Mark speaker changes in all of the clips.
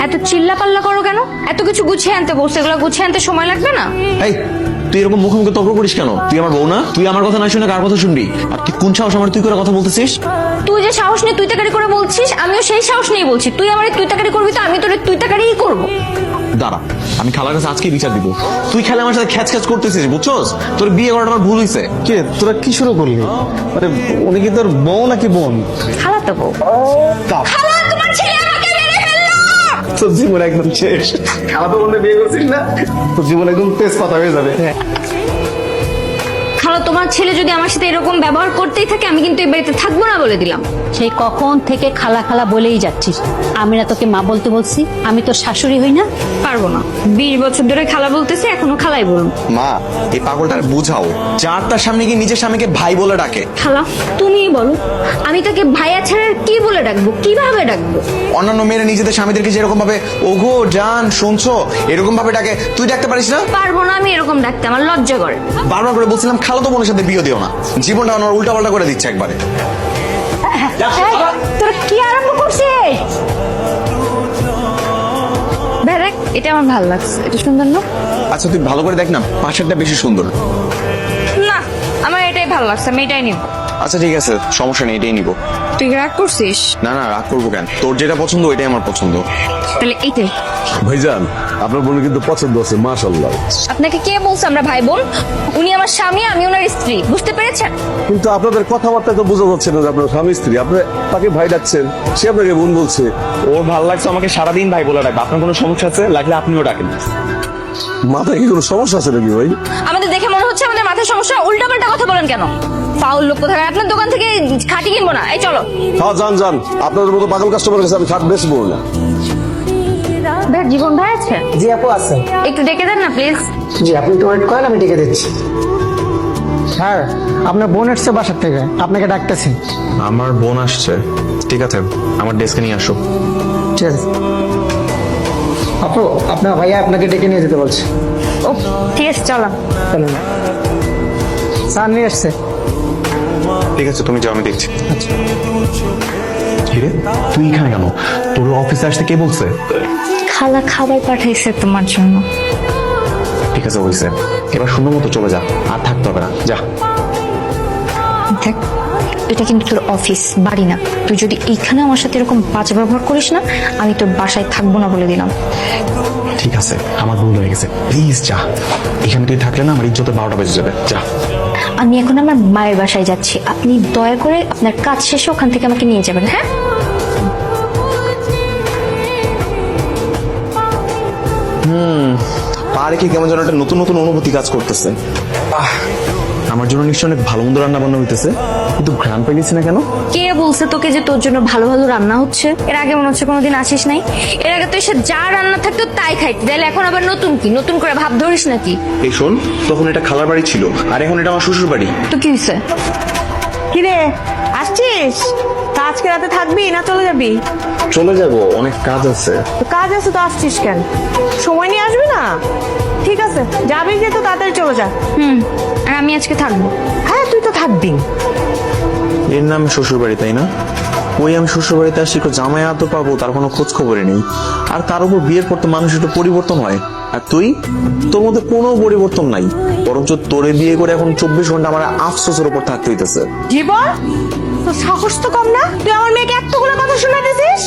Speaker 1: এত চিল্লা পাল্লা করো কেন? এত কিছু গুছিয়ে আনতে বলছো, এগুলো গুছিয়ে আনতে সময় লাগবে না?
Speaker 2: এই তুই এরকম মুখোমুখি তর্ক করিস কেন? তুই আমার বউ না? তুই আমার কথা না শুনে কার কথা শুনবি? আর তুই কোন সাহস আমার তুই করে কথা বলতেছিস?
Speaker 1: তুই যে সাহস নিয়ে তুই তাকারি করে বলছিস, আমিও সেই সাহস নিয়ে বলছি। তুই আমার তুই তাকারি করবি তো আমি তোর তুই তাকারিই করবো।
Speaker 2: দাঁড়া, আমি খালার কাছে আজকে বিচার দিব। তুই খেলে আমার সাথে খ্যাচ খ্যাচ করতেছিস, বুঝছস? তোর বিয়ে করাটা আমার ভুল হয়েছে।
Speaker 3: কে তোরা কি শুরু করলি? আরে উনি কি তোর বউ নাকি বোন?
Speaker 1: খালাতো বউ। খালা, তোমার ছেলে আমাকে মেরে ফেললো।
Speaker 3: তোর জীবন একদম শেষ। খালাতো বোনকে বিয়ে করছিস না, তোর জীবন একদম তেজপাতা হয়ে যাবে।
Speaker 1: খালা, তোমার ছেলে যদি আমার সাথে এরকম ব্যবহার করতেই থাকে আমি কিন্তু এই বাড়িতে থাকবো না বলে দিলাম।
Speaker 4: সেই কখন থেকে খালা খালা বলেই যাচ্ছিস। আমি না তোকে মা বলতে বলছি? আমি তোর শাশুড়ি হই না?
Speaker 1: পারবো না। 20 বছর ধরে খালা বলতেছে, এখনো খালাই বলুন।
Speaker 2: মা, এই পাগলটার বুঝাও। যার তার সামনে গিয়ে নিজের স্বামীকে ভাই বলে ডাকে।
Speaker 1: খালা, তুমিই বলো, আমি তাকে ভাইয়া ছাড়া আর কি বলে ডাকবো, কিভাবে ডাকবো?
Speaker 2: অন্যান্য মেয়েরা নিজেদের স্বামীদেরকে যেরকম ভাবে ওগো জান শুনছো এরকম ভাবে ডাকে, তুই ডাকতে পারিস না?
Speaker 1: পারবো না আমি এরকম ডাকতে, আমার লজ্জা করে।
Speaker 2: বারবার করে বলছিলাম খালাতো বোনের সাথে বিয়ে দিও না। জীবনটা আমার উল্টা পাল্টা করে দিচ্ছে একবারে।
Speaker 1: তোরা কি আরম্ভ করছিস? দেখ, এটা আমার ভালো লাগছে, এটা সুন্দর না?
Speaker 2: আচ্ছা তুই ভালো করে দেখ না, পাশেরটা বেশি সুন্দর।
Speaker 1: না, আমার এটাই ভালো লাগছে, আমি এটাই নিব।
Speaker 2: আচ্ছা ঠিক আছে, সমস্যা নেই, এটাই নিবো।
Speaker 1: তুই রাগ করছিস?
Speaker 2: না না, রাগ করবো কেন? তোর যেটা পছন্দ ওইটাই আমার পছন্দ।
Speaker 1: তাহলে এইটাই।
Speaker 5: ভাইজান, আপনার বোনের কিন্তু পছন্দ আছে, মাশাআল্লাহ।
Speaker 1: আপনাকে কে বলছে আমরা ভাই বোন? উনি আমার স্বামী, আমি ওনার স্ত্রী, বুঝতে পেরেছেন?
Speaker 5: কিন্তু আপনাদের কথাবার্তা তো বোঝা যাচ্ছে না যে আপনার স্বামী স্ত্রী। আপনি তাকে ভাই ডাকছেন, সে আপনাকে বোন বলছে।
Speaker 2: ওর ভালো লাগছে আমাকে সারাদিন ভাই বলে ডাকবে। আপনার কোনো সমস্যা আছে? লাগলে আপনিও ডাকেন।
Speaker 5: মাথায় কি কোনো সমস্যা আছে নাকি ভাই?
Speaker 1: আমাদের দেখে মনে হচ্ছে আমাদের মাথায় সমস্যা। উল্টাপাল্টা কথা বলেন কেন? ফাউল লোক কোথায়? আপনার দোকান থেকে খাঁটি কিনবো না, এই চলো।
Speaker 5: হ্যাঁ যান যান, আপনাদের মতো পাগল কাস্টমার কাছে আমি খাট বেচবো না।
Speaker 1: ভাই, জীবন ভাই আছে?
Speaker 6: জি আপু আছে।
Speaker 1: একটু ডেকে দেন না প্লিজ।
Speaker 6: জি আপনি একটু ওয়েট করেন, আমি ডেকে দিচ্ছি। স্যার, আপনার বোন এসছে বাসার থেকে, আপনাকে ডাকতেছি।
Speaker 2: আমার বোন আসছে? ঠিক আছে, আমার ডেস্কে নিয়ে আসো।
Speaker 6: ঠিক আছে আপু, আপনার ভাইয়া আপনাকে ডেকে নিয়ে যেতে বলছে।
Speaker 1: ও ঠিক আছে, চলো।
Speaker 6: চলুন। স্যার নিয়ে এসছে।
Speaker 2: ঠিক আছে, তুমি যাও, আমি দেখছি। হিরে, তুই এখানে কেন? তোর অফিসে আসতে কে বলছে?
Speaker 1: খালা খাবার পাঠাইছে তোমার জন্য।
Speaker 2: ঠিক আছে হয়েছে, এবার সুন্দর মতো চলে যা, আর থাকতে হবে না, যা।
Speaker 1: দেখ, এটা কিন্তু তোর অফিস, বাড়ি না। তুই যদি এইখানে আমার সাথে এরকম বাজে ব্যবহার করিস না, আমি তোর বাসায় থাকবো না বলে দিলাম।
Speaker 2: ঠিক আছে, আমার ভুল হয়ে গেছে, প্লিজ যা। এখানে তুই থাকলে না আমার ইজ্জতে 12টা বেজে যাবে, যা।
Speaker 1: আমি এখন আমার মায়ের বাসায় যাচ্ছি, আপনি দয়া করে আপনার কাজ শেষে ওখান থেকে আমাকে নিয়ে যাবেন, হ্যাঁ?
Speaker 2: পা রেখে কেমন যেন একটা নতুন নতুন অনুভূতি কাজ করতেছে। আমার জন্য নিশ্চয় অনেক ভালো মন্দ রান্না বান্না হইতেছে, কিন্তু ঘ্রাণ পাইলিস না কেন?
Speaker 1: কে বলছে তোকে যে তোর জন্য ভালো ভালো রান্না হচ্ছে? এর আগে মনে হচ্ছে কোনোদিন আসিস নাই। এর আগে তো এসে যা রান্না থাকতো তাই খাইতে, তাহলে এখন আবার নতুন কি? নতুন করে ভাব ধরিস নাকি?
Speaker 2: এই শোন, তখন এটা খালার বাড়ি ছিল, আর এখন এটা আমার শ্বশুর বাড়ি।
Speaker 1: তো কি হয়েছে?
Speaker 7: কিরে, আসছিস? তা আজকে রাতে থাকবি না চলে যাবি?
Speaker 2: চলে যাব, অনেক কাজ আছে।
Speaker 7: তো কাজ আছে তো আসছিস কেন? সময় নিয়ে আসবি না? ঠিক আছে, যাবি যেহেতু তাড়াতাড়ি চলে যা।
Speaker 1: আর আমি আজকে থাকবো।
Speaker 7: হ্যাঁ, তুই তো থাকবি।
Speaker 2: এর নাম শ্বশুর বাড়ি, তাই না? ওই আমি শ্বশুর বাড়িতে আসি, জামাই আদর পাবো তার কোনো খোঁজ খবরই নেই। আর তার উপর বিয়ের পর তো মানুষ একটু পরিবর্তন হয়, আর তুই, তোর মধ্যে কোনো পরিবর্তন নাই। বরঞ্চ তোরে বিয়ে করে এখন 24 ঘন্টা আমার আফসোসের উপর থাকতে হইতেছে।
Speaker 7: জীবন, তোর সাহস তো কম না? তুই আমার মেয়েকে এতগুলো কথা শোনাতেছিস?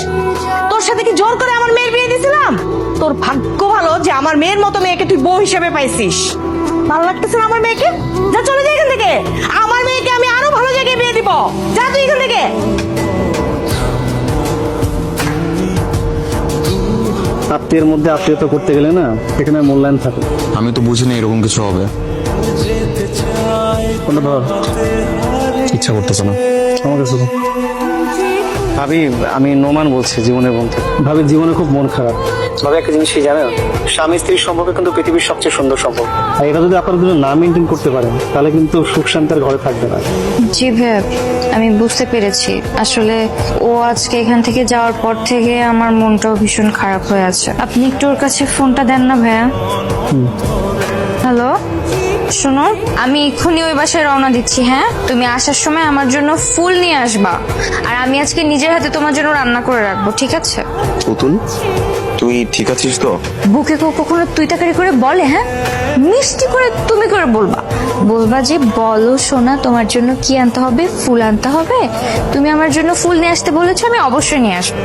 Speaker 7: তোর সাথে কি জোর করে আমার মেয়ের বিয়ে দিয়েছিলাম? তোর ভাগ্য ভালো যে আমার মেয়ের মতো মেয়েকে তুই বউ হিসেবে পাইছিস। ভালো লাগতেছে না আমার মেয়েকে? যা চলে যা এখান থেকে। আমার মেয়েকে আমি আরো ভালো জায়গায় বিয়ে দিব। যা তুই এখান থেকে।
Speaker 3: আত্মীয়ের মধ্যে আত্মীয়তা করতে গেলে না এখানে মূল্যায়ন থাকে।
Speaker 2: আমি তো বুঝি না এরকম কিছু হবে।
Speaker 3: কোনটা ধর?
Speaker 2: ইচ্ছা করতেছে না।
Speaker 3: আমার কাছে দাও। ভাবি, আমি নোমান বলছি, জীবনের বন্ধু। ভাবি জীবনে খুব মন খারাপ। ভাবি একটা জিনিস কি জানেন, স্বামী স্ত্রীর সম্পর্ক কিন্তু পৃথিবীর সবচেয়ে সুন্দর সম্পর্ক। আর এটা যদি আপনারা দুজন না মেনটেন করতে পারেন তাহলে কিন্তু সুখ শান্তির ঘরে থাকবে না।
Speaker 1: জি ভাইয়া, আমি বুঝতে পেরেছি। আসলে ও আজকে এখান থেকে যাওয়ার পর থেকে আমার মনটাও ভীষণ খারাপ হয়ে আছে। আপনি একটু ওর কাছে ফোনটা দেন না ভাইয়া। হ্যালো, শোনো, আমি এক্ষুনি ওই বাসায় রওনা দিচ্ছি। হ্যাঁ, তুমি আসার সময় আমার জন্য ফুল নিয়ে আসবা, আর আমি আজকে নিজের হাতে তোমার জন্য রান্না করে রাখবো, ঠিক আছে?
Speaker 2: পুতুল, তুই ঠিক আছিস তো?
Speaker 1: বুকে কেউ কখনো তুই তাকারি করে বলে? হ্যাঁ, মিষ্টি করে তুমি করে বলবা, বলবা যে বলো সোনা তোমার জন্য কি আনতে হবে, ফুল আনতে হবে, তুমি আমার জন্য ফুল নিয়ে আসতে বলেছো, আমি অবশ্যই নিয়ে আসবো।